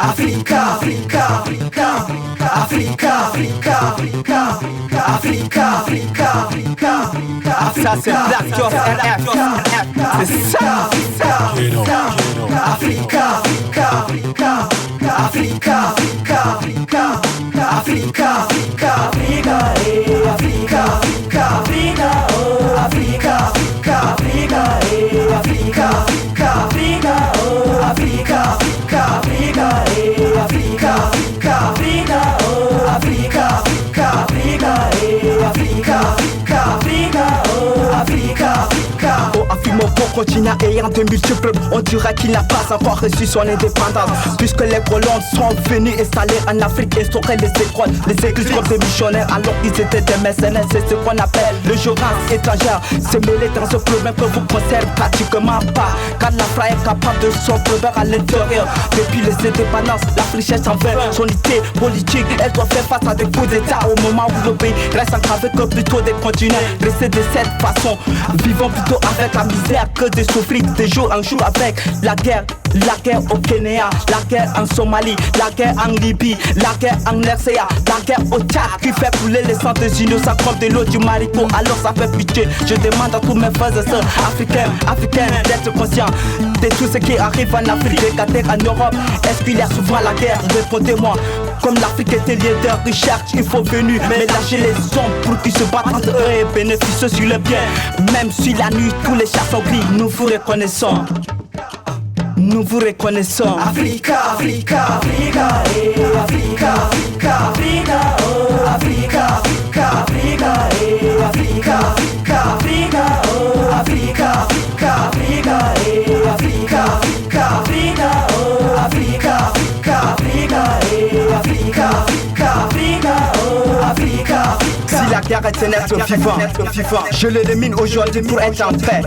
Africa, Africa, Africa, Africa, Africa, Africa, Africa, Africa. Ça c'est Black Just RF. C'est ça. Africa, Africa, Africa, Africa, Africa, Africa, Africa, Africa, Africa, Africa, oh Africa, Africa, Africa, Africa, Africa, oh Africa, Africa, Africa, Africa, Africa, oh Africa, Africa, Africa, Africa, oh Africa, Africa. Oh, affirme mon continent ayant de multiples, on dirait qu'il n'a pas encore reçu son indépendance. Puisque les colons sont venus installer en Afrique, instaurer les écoles, les églises comme des missionnaires, alors qu'ils étaient des mercenaires. C'est ce qu'on appelle le journalisme étrangère. Se mêler dans ce problème que vous concerne pratiquement pas, car l'Afrique est capable de son problème à l'intérieur. Depuis les indépendances, l'Afrique cherche envers son unité politique. Elle doit faire face à des coups d'état au moment où le pays reste engravé que plutôt des continents. Rester de cette façon, vivons plutôt avec la misère que de souffrir de jour en jour avec la guerre. La guerre au Kenya, la guerre en Somalie, la guerre en Libye, la guerre en RCA, la guerre au Tchad qui fait couler les sangs des innocents comme de l'eau du Marico. Alors ça fait pitié, je demande à tous mes frères et sœurs africains d'être conscients de tout ce qui arrive en Afrique, regardez en Europe. Est-ce qu'il y a souvent la guerre? Répondez-moi. Comme l'Afrique était leader, ils cherchent, il faut venir mélanger les hommes pour qu'ils se battent entre eux et bénéficient sur le bien. Même si la nuit tous les chars sont gris, nous vous reconnaissons. Nous vous reconnaissons. Africa, Africa, Africa, Africa, Africa, Africa, oh Africa, Africa, Africa, Africa, Africa, oh Africa, Africa, Africa, Africa, Africa, oh Africa, Africa, Africa, Africa, Africa, oh Africa. Si la guerre est un être vivant, je l'élimine aujourd'hui pour être en paix.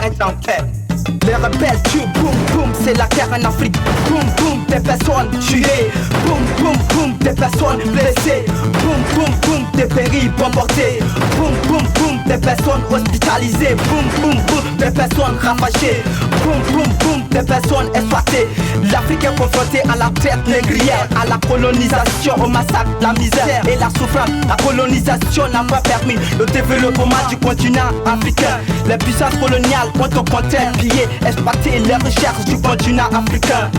Les rebelles tuent, boum boum, c'est la guerre en Afrique. Boum boum, des personnes tuées. Boum boum boum, des personnes blessées. Boum boum boum, des péris bombardés. Boum boum boum, des personnes hospitalisées. Boum boum boum, des personnes ravagées. Boum boum boum, des personnes exploitées. L'Afrique est confrontée à la traite négrière, à la colonisation, au massacre, la misère et la souffrance. La colonisation n'a pas permis le développement du continent africain. Les puissances coloniales ont au contraire pillé, exploité les recherches du continent africain.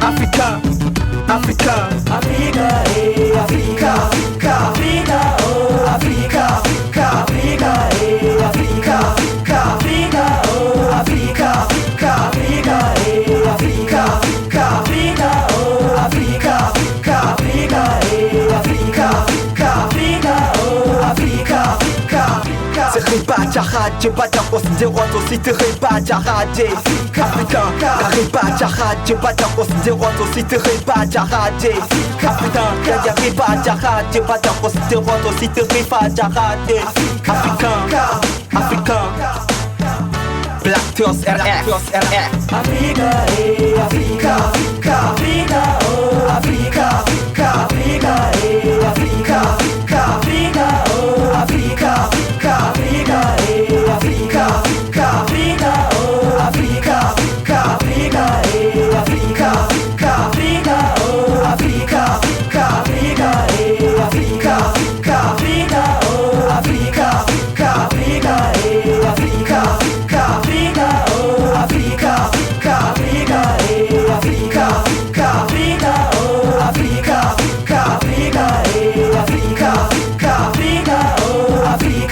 Africain, Africain, Africa, Africa, Africa, Africa, oh Africa, Africa, Africa, Africa, Africa, oh Africa, Africa, Africa, Africa, Africa, oh Africa, Africa, Africa, Africa, Africa, oh Africa, Africa. c'est Riba Djarad, j'ai pas d'accord, c'est aussi c'est Riba Djarad, Africain, Riba Djarad, j'ai pas d'accord, c'est aussi c'est Riba Djarad, Africain, y'a Riba Djarad, j'ai pas d'accord, c'est aussi c'est Riba Djarad, Africain, Africain, Black Just RF, Africa, Africa, Africa, Africa, oh Africa, Africa, Africa, Africa, Africa, oh Africa, Africa, Africa, Africa, Africa, oh Africa, Africa, Africa, Africa, Africa, oh Africa, Africa, Africa, Africa, Africa, oh Africa, Africa, Africa, Africa, Africa, oh Africa, Africa, Africa, Africa, Africa, oh Africa, Africa, Africa, Africa, Africa, oh Africa,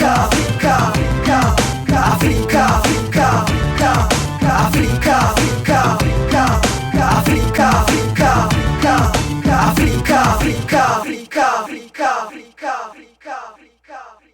Africa, Africa, Africa, Africa, Africa, Africa.